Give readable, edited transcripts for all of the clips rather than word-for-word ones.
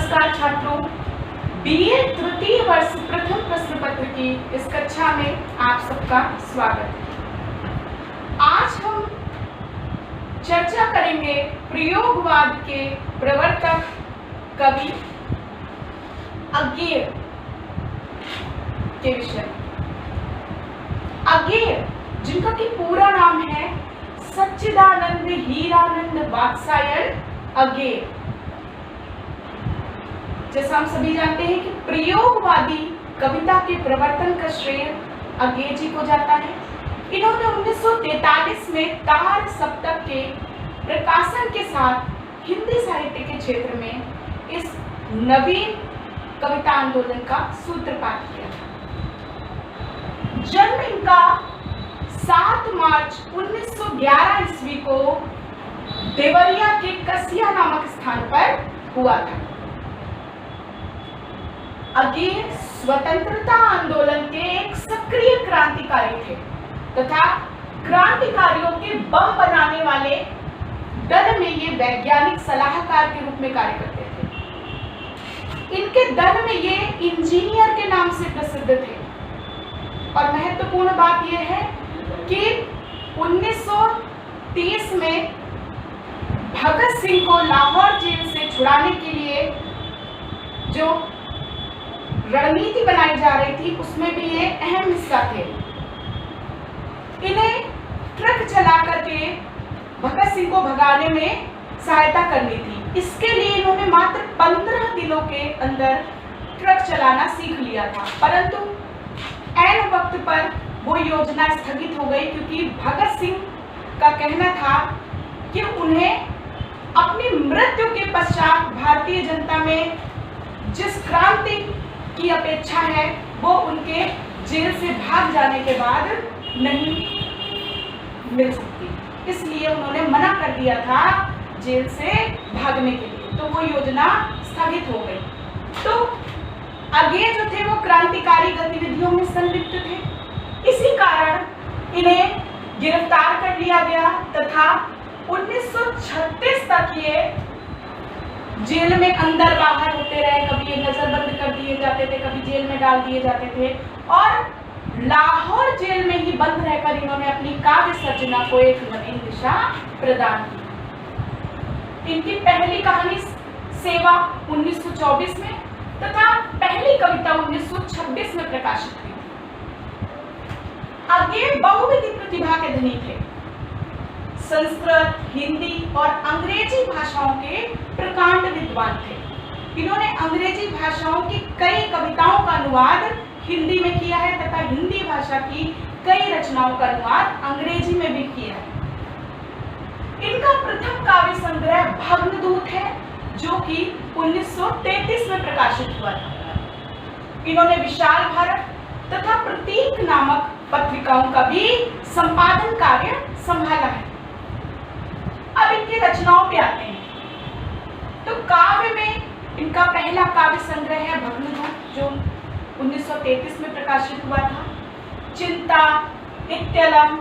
नमस्कार छात्रों, बीए तृतीय वर्ष प्रथम प्रश्न पत्र की इस कक्षा में आप सबका स्वागत है। आज हम चर्चा करेंगे प्रयोगवाद के प्रवर्तक कवि अज्ञेय के विषय। अज्ञेय, जिनका कि पूरा नाम है सच्चिदानंद हीरानंद वात्स्यायन अज्ञेय। जैसा हम सभी जानते हैं कि प्रयोगवादी कविता के प्रवर्तन का श्रेय अज्ञेय जी को जाता है। इन्होंने 1943 में तार सप्तक के प्रकाशन के साथ हिंदी साहित्य के क्षेत्र में इस नवीन कविता आंदोलन का सूत्रपात किया था। जन्म इनका 7 मार्च 1911 ईस्वी को देवरिया के कसिया नामक स्थान पर हुआ था। अज्ञेय स्वतंत्रता आंदोलन के एक सक्रिय क्रांतिकारी थे तथा क्रांतिकारियों के बम बनाने वाले दल में ये वैज्ञानिक सलाहकार के रूप में कार्य करते थे। इनके दल में ये इंजीनियर के नाम से प्रसिद्ध थे। और महत्वपूर्ण बात यह है कि 1930 में भगत सिंह को लाहौर जेल से छुड़ाने के लिए जो रणनीति बनाई जा रही थी उसमें भी ये अहम हिस्सा थे। इन्हें ट्रक चला करके भगत सिंह को भगाने में सहायता करनी थी। इसके लिए इन्होंने मात्र 15 दिनों के अंदर ट्रक चलाना सीख लिया था, परंतु ऐन वक्त पर वो योजना स्थगित हो गई क्योंकि भगत सिंह का कहना था कि उन्हें अपनी मृत्यु के पश्चात भारतीय जनता में जिस क्रांति की अपेक्षा है वो उनके जेल से भाग जाने के बाद नहीं मिल सकती। इसलिए उन्होंने मना कर दिया था जेल से भागने के लिए, तो वो योजना स्थगित हो गई। तो अज्ञेय जो थे वो क्रांतिकारी गतिविधियों में संलिप्त थे। इसी कारण इन्हें गिरफ्तार कर लिया गया तथा 1936 तक ये जेल में अंदर बाहर होते रहे। कभी ये नजरबंद कर दिए जाते थे, कभी जेल में डाल दिए जाते थे और लाहौर जेल में ही बंद रहकर इन्होंने अपनी काव्य सर्जना को एक नवीन दिशा प्रदान की। इनकी पहली कहानी सेवा 1924 में तथा पहली कविता 1926 में प्रकाशित हुई। अज्ञेय बहुविध प्रतिभा के धनी थे। संस्कृत, हिंदी और अंग्रेजी भाषाओं के प्रकांड विद्वान थे। इन्होंने अंग्रेजी भाषाओं की कई कविताओं का अनुवाद हिंदी में किया है तथा हिंदी भाषा की कई रचनाओं का अनुवाद अंग्रेजी में भी किया है। इनका प्रथम काव्य संग्रह भग्नदूत है जो कि 1933 में प्रकाशित हुआ था। इन्होंने विशाल भारत तथा प्रतीक नामक पत्रिकाओं का भी संपादन कार्य संभाला है। अब इनकी रचनाओं पे आते हैं। तो काव्य में इनका पहला काव्य संग्रह है भग्नदूत जो 1933 में प्रकाशित हुआ था। चिंता, नित्यलम,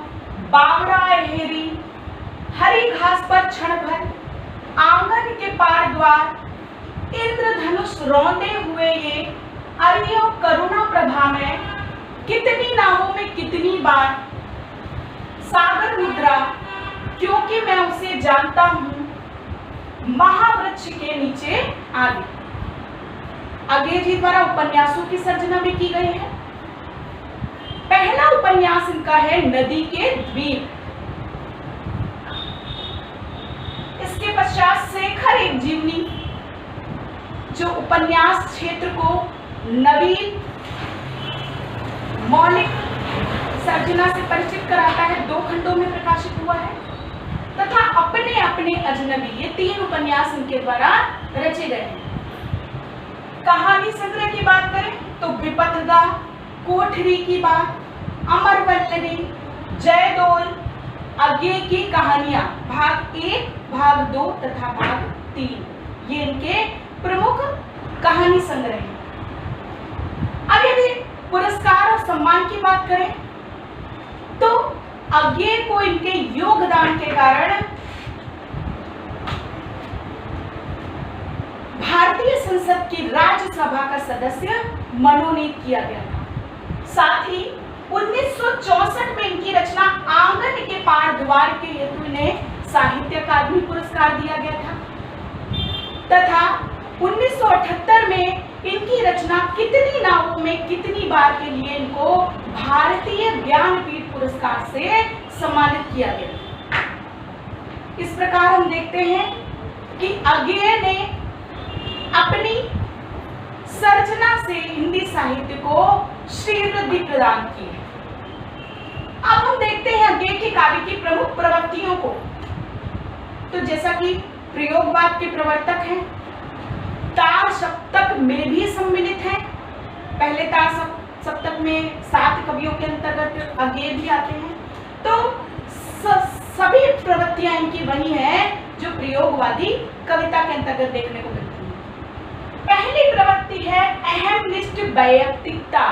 बावरा हेरी, हरी घास पर क्षण भर, आंगन के पार द्वार, इंद्रधनुष रौंदे हुए ये, अरियो करुणा प्रभा में, कितनी नावों में कितनी बार, सागर मुद्रा, क्योंकि मैं उसे जानता हूं, महावृक्ष के नीचे आगे। अज्ञेय जी द्वारा उपन्यासों की सर्जना भी की गई है। पहला उपन्यास इनका है नदी के द्वीप। इसके पश्चात शेखर एक जीवनी जो उपन्यास क्षेत्र को नवीन मौलिक सर्जना से परिचित कराता है, 2 खंडों में प्रकाशित हुआ है तथा अपने अपने अजनबी, ये 3 उपन्यास इनके द्वारा रचे गए हैं। कहानी संग्रह की बात करें तो विपथदा, कोठरी की बात, अमरवल्लरी, जयदोल, अज्ञेय की कहानियां भाग 1, भाग 2 तथा भाग 3, ये इनके प्रमुख कहानी संग्रह हैं। अब यदि पुरस्कार और सम्मान की बात करें तो अज्ञेय को इनके योगदान के कारण भारत भारतीय संसद की राज्यसभा का सदस्य मनोनीत किया गया था। साथ ही 1964 में इनकी रचना आंगन के पार द्वार के हेतु इन्हें साहित्य अकादमी पुरस्कार दिया गया था तथा 1978 में इनकी रचना कितनी नावों में कितनी बार के लिए इनको भारतीय ज्ञानपीठ पुरस्कार से सम्मानित किया गया। इस प्रकार हम देखते हैं कि अज्ञेय ने अपनी सर्जना से हिंदी साहित्य को श्रीवृद्धि प्रदान की है। अब हम देखते हैं अज्ञेय के काव्य की प्रमुख प्रवृत्तियों को। तो जैसा कि प्रयोगवाद के प्रवर्तक हैं, तार सप्तक में भी सम्मिलित हैं। पहले तार सप्तक में 7 कवियों के अंतर्गत अज्ञेय भी आते हैं। तो सभी प्रवृत्तियां इनकी वही हैं जो प्रयोगवादी कविता के अंतर्गत देखने को मिलती हैं। पहली प्रवृत्ति है अहमनिष्ठ वैयक्तिकता।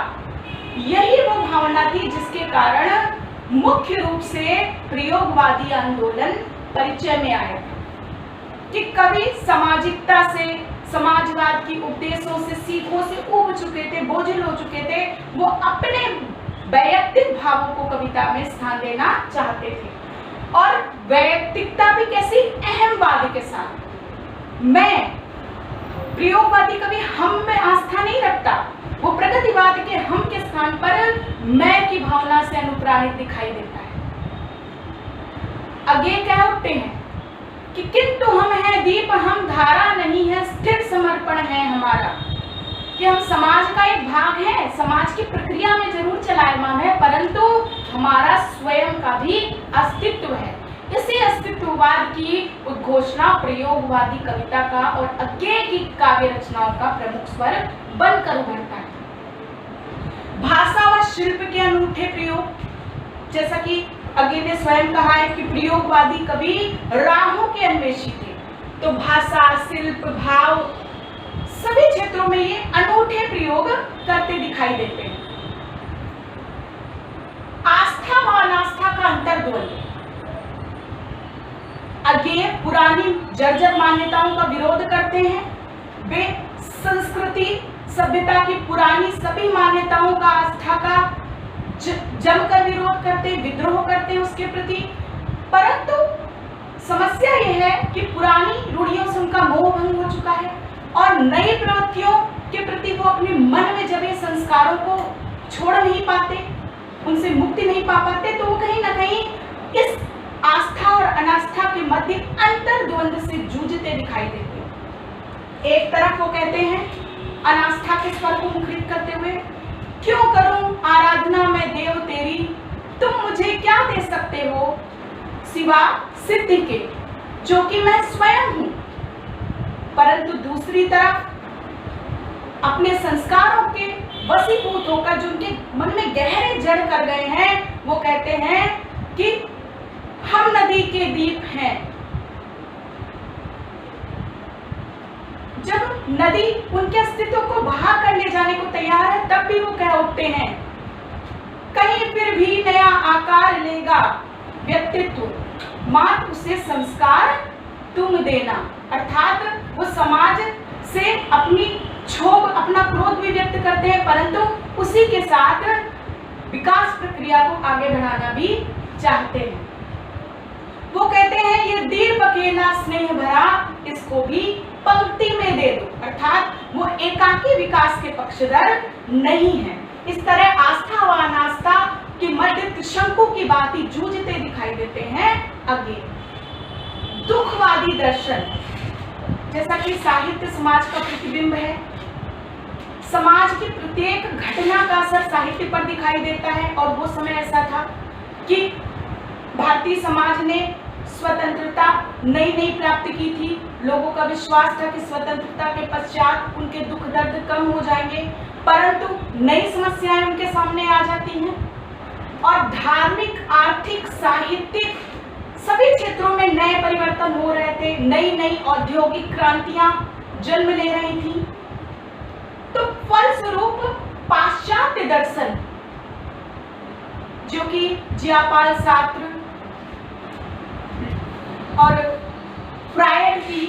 यही वो भावना थी जिसके कारण मुख्य रूप से प्रयोगवादी आंदोलन परिचय में आया कि कवि सामाजिकता से, समाजवाद की उपदेशों से, सीखों से उब चुके थे, बोझिल हो चुके थे। वो अपने वैयक्तिक भावों को कविता में स्थान देना चाहते थे और वैयक्तिकता भी कैसी, अहमवाद के साथ। मैं प्रयोगवादी कवि हम में आस्था नहीं रखता, वो प्रगतिवाद के हम के स्थान पर मैं की भावना से अनुप्राणित दिखाई देता है। आगे क्या उठते हैं कि किंतु हम हैं दीप, हम धारा नहीं है, स्थिर समर्पण है हमारा, कि हम समाज का एक भाग है, समाज की प्रक्रिया में जरूर चलायमान है, परंतु हमारा स्वयं का भी अस्तित्व है। इसी अस्तित्ववाद की उद्घोषणा प्रयोगवादी कविता का और अज्ञेय की काव्य रचनाओं का प्रमुख स्वर बनकर उभरता है। भाषा व शिल्प के अनूठे प्रयोग, जैसा कि अज्ञेय ने स्वयं कहा है कि प्रयोगवादी कवि राहों के अन्वेषी थे, तो भाषा, शिल्प, भाव सभी क्षेत्रों में ये अनूठे प्रयोग करते दिखाई देते हैं। आस्था व अनास्था का अंतर्द्वंद। अज्ञेय पुरानी जर्जर मान्यताओं का विरोध करते हैं। वे संस्कृति, सभ्यता की पुरानी सभी मान्यताओं का, आस्था का जमकर विरोध करते, विद्रोह करते उसके प्रति। परंतु समस्या यह है कि पुरानी रूढ़ियों से उनका मोह भंग हो चुका है और नई प्रवृत्तियों के प्रति वो अपने मन में जमे संस्कारों को छोड़ नहीं पाते, उनसे मुक्ति नहीं पा पाते। तो वो कहीं ना कहीं इस आस्था और अनास्था के मध्य अंतर्द्वंद से जूझते दिखाई देते हैं। एक तरफ वो कहते हैं अनास्था के स्वर को मुखरित करते हुए, क्यों करूं आराधना मैं देव तेरी, तुम मुझे क्या दे सकते हो सिवा सिद्धि के, जो कि मैं स्वयं हूं। परंतु दूसरी तरफ अपने संस्कारों के वशीभूत होकर जो उनके मन में गहरे जड़ कर गए हैं, वो कहते हैं कि हम नदी के दीप हैं। जब नदी उनके अस्तित्व को बहा कर ले जाने को तैयार है, तब भी वो कह उठते हैं कहीं फिर भी नया आकार लेगा व्यक्तित्व, मात्र उसे संस्कार तुम देना। अर्थात वो समाज से अपनी क्षोभ, अपना क्रोध भी व्यक्त करते हैं, परंतु उसी के साथ विकास प्रक्रिया को आगे बढ़ाना भी चाहते हैं। वो कहते हैं ये दीप अकेला स्नेह भरा, इसको भी पंक्ति में दे दो। अर्थात वो एकाकी विकास के पक्षधर नहीं है। इस तरह आस्था व अनास्था की मध्य त्रिशंकु की बात ही जूझते दिखाई देते हैं। आगे दुखवादी दर्शन, जैसा कि साहित्य समाज का प्रतिबिंब है, समाज की प्रत्येक घटना का असर साहित्य पर दिखाई देता है। और वो समय ऐसा था कि भारतीय समाज ने स्वतंत्रता नई नई प्राप्त की थी। लोगों का विश्वास था कि स्वतंत्रता के पश्चात उनके दुख दर्द कम हो जाएंगे, परंतु नई समस्याएं उनके सामने आ जाती हैं और धार्मिक, आर्थिक, साहित्यिक सभी क्षेत्रों में नए परिवर्तन हो रहे थे। नई नई औद्योगिक क्रांतियां जन्म ले रही थी। तो फलस्वरूप पाश्चात्य दर्शन, जो कि जियापाल सार्त्र और फ्रायड की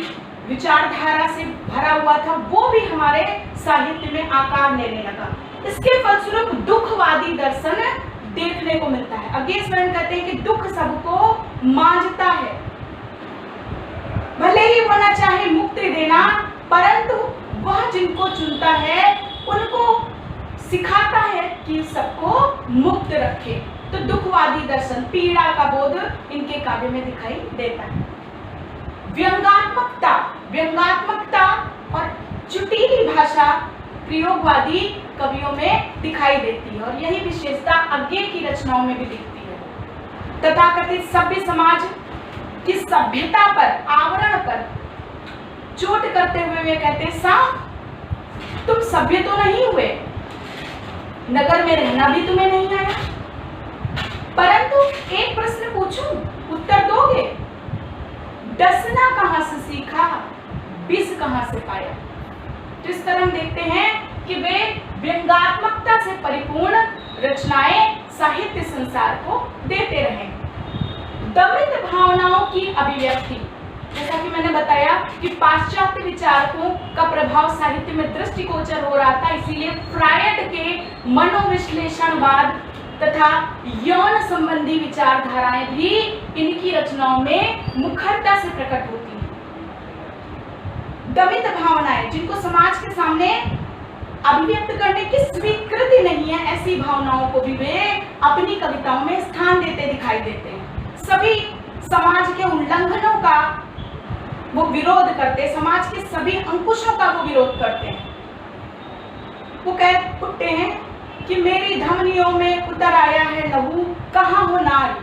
विचारधारा से भरा हुआ था, वो भी हमारे साहित्य में आकार लेने लगा। इसके फलस्वरूप दुखवादी दर्शन देखने को मिलता है। अगेस्वरण कहते हैं कि दुख सबको मांझता है, भले ही वो न चाहे मुक्ति देना, परंतु वह जिनको चुनता है उनको सिखाता है कि सबको मुक्त रखे। तो दुखवादी दर्शन, पीड़ा का बोध इनके काव्य में दिखाई देता है। व्यंग्यात्मकता और चुटीली भाषा प्रयोगवादी कवियों में दिखाई देती है और यही विशेषता आगे की रचनाओं में भी दिखती है। तथाकथित सभ्य समाज की सभ्यता पर, आवरण पर चोट करते हुए वे कहते हैं, साहब तुम सभ्य तो नहीं हुए, नगर में रहना भी तुम्हें नहीं आया, परंतु एक प्रश्न पूछूं, उत्तर दोगे? डसना कहां से सीखा, विष कहां से पाया। तो इस तरह हम देखते हैं कि वे व्यंग्यात्मकता से परिपूर्ण रचनाएं साहित्य संसार को देते रहे। दमित भावनाओं की अभिव्यक्ति, जैसा कि मैंने बताया कि पाश्चात्य विचारकों का प्रभाव साहित्य में दृष्टिगोचर हो रहा था, इसीलिए फ्रायड के मनोविश्लेषणवाद तथा यौन संबंधी विचारधाराएं भी इनकी रचनाओं में मुखरता से प्रकट होती हैं। दमित भावनाएं, जिनको समाज के सामने अभिव्यक्त करने की स्वीकृति नहीं है, ऐसी भावनाओं को भी वे अपनी कविताओं में स्थान देते दिखाई देते हैं। सभी समाज के उल्लंघनों का वो विरोध करते, समाज के सभी अंकुशों का वो विरोध करते हैं। वो कह उठते हैं कि मेरी धमनियों में उतर आया है लहू, कहाँ हो नारी।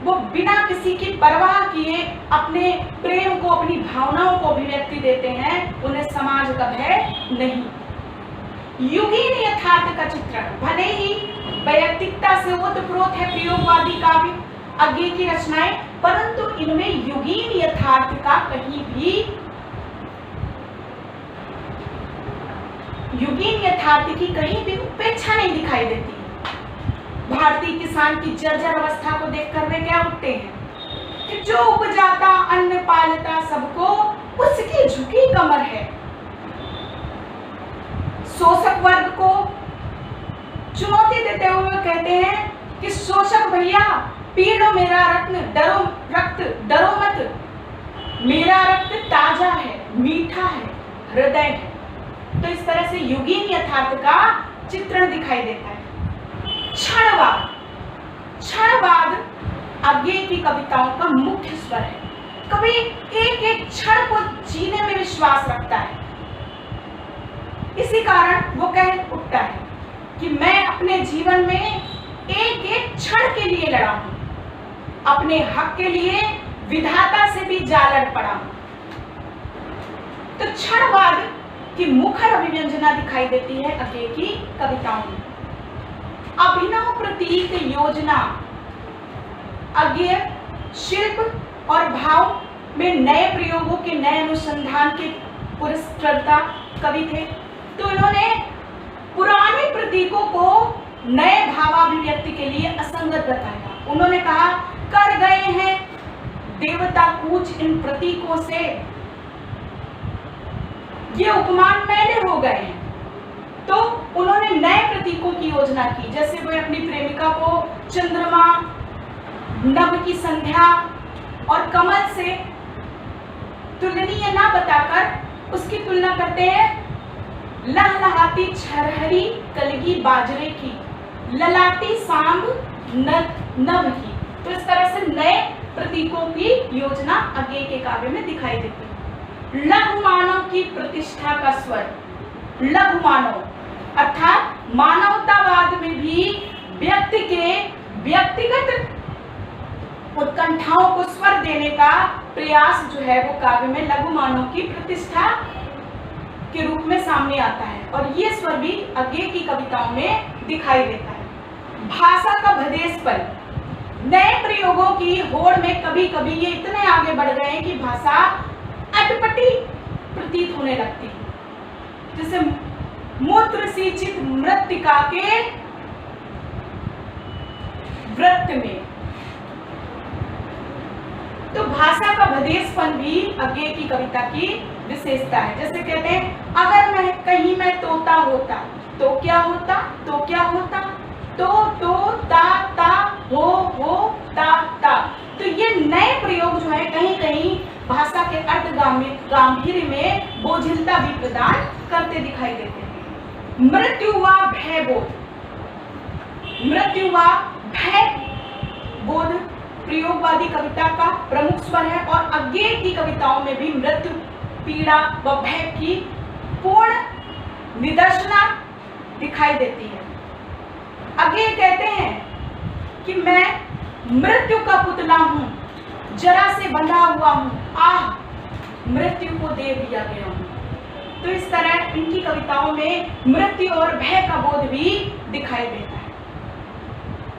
वो बिना किसी की परवाह किए अपने प्रेम को, अपनी भावनाओं को अभिव्यक्ति देते हैं, उन्हें समाज का भय नहीं। युगीन यथार्थ का चित्रण, भले ही वैयक्तिकता से ओतप्रोत है प्रयोगवादी काव्य आगे की रचनाएं, परंतु इनमें युगीन यथार्थ का कहीं भी, युगीन यथार्थ की कहीं भी उपेक्षा नहीं दिखाई देती। भारतीय किसान की जर्जर अवस्था को देखकर वे क्या उठते हैं कि जो उपजाता अन्न पालता सबको, उसकी झुकी कमर है। शोषक वर्ग को चुनौती देते हुए कहते हैं कि शोषक भैया पी लो मेरा रत्न, डरो मत, मेरा रक्त ताजा है, मीठा है, हृदय है। तो इस तरह से युगीन यथार्थ का चित्रण दिखाई देता है। क्षणवाद आगे की कविताओं का मुख्य स्वर है। कवि एक एक क्षण को जीने में विश्वास रखता है, इसी कारण वो कह उठता है कि मैं अपने जीवन में एक एक क्षण के लिए लड़ा हूं, अपने हक के लिए विधाता से भी जा लड़ पड़ा हूं। तो क्षणवाद की मुखर अभिव्यंजना दिखाई देती है आगे की कविताओं में। अभिनव प्रतीक योजना, आगे शिल्प और भाव में नए प्रयोगों के, नए अनुसंधान के पुरस्कर्ता कवि थे। तो इन्होंने पुराने प्रतीकों को नए भावाभिव्यक्ति के लिए असंगत बताया। उन्होंने कहा, कर गए हैं देवता कूच इन प्रतीकों से, ये उपमान मैंने हो गए हैं। तो उन्होंने नए प्रतीकों की योजना की, जैसे वे अपनी प्रेमिका को चंद्रमा, नभ की संध्या और कमल से तुलनीय ना बताकर उसकी तुलना करते हैं लहलहाती छरहरी कलगी बाजरे की, ललाटी सांब नभ की। तो इस तरह से नए प्रतीकों की योजना आगे के काव्य में दिखाई देती है। लघु मानव की प्रतिष्ठा का स्वर, लघु मानव अर्थात मानवतावाद में भी व्यक्ति के व्यक्तिगत उत्कंठाओं को स्वर देने का प्रयास जो है वो काव्य में लघु मानव की प्रतिष्ठा के रूप में सामने आता है, और ये स्वर भी आगे की कविताओं में दिखाई देता है। भाषा का भदेसपन, नए प्रयोगों की होड़ में कभी कभी ये इतने आगे बढ़ गए कि भाषा अटपटी प्रतीत होने लगती है, जैसे मूत्र सिंचित मृत्तिका के वृत्त में। तो भाषा का भदेसपन भी आगे की कविता की विशेषता है। जैसे कहते हैं, अगर मैं तोता होता तो क्या होता, तो क्या होता, तो ता हो ता। तो ये नए प्रयोग जो है कहीं कहीं भाषा के अर्थ गांधीर्य में बोझिलता भी प्रदान करते दिखाई देते हैं। मृत्यु व भय बोध, मृत्यु व भय बोध प्रयोगवादी कविता का प्रमुख स्वर है और अज्ञे की कविताओं में भी मृत्यु, पीड़ा व भय की पूर्ण निदर्शना दिखाई देती है। अज्ञे कहते हैं कि मैं मृत्यु का पुतला हूं, जरा से बंधा हुआ हूं, आह मृत्यु को दे दिया गया हूं। तो इस तरह इनकी कविताओं में मृत्यु और भय का बोध भी दिखाई देता है।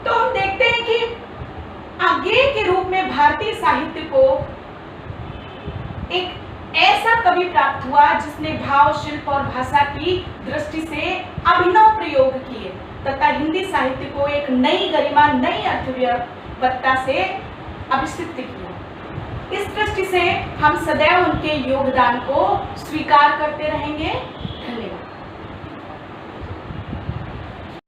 तो हम देखते हैं कि अज्ञेय के रूप में भारतीय साहित्य को एक ऐसा कवि प्राप्त हुआ जिसने भाव, शिल्प और भाषा की दृष्टि से अभिनव प्रयोग किए तथा हिंदी साहित्य को एक नई गरिमा, नई अर्थव्यवस्था से अभिषिक्त किया। इस दृष्टि से हम सदैव उनके योगदान को स्वीकार करते रहेंगे। धन्यवाद।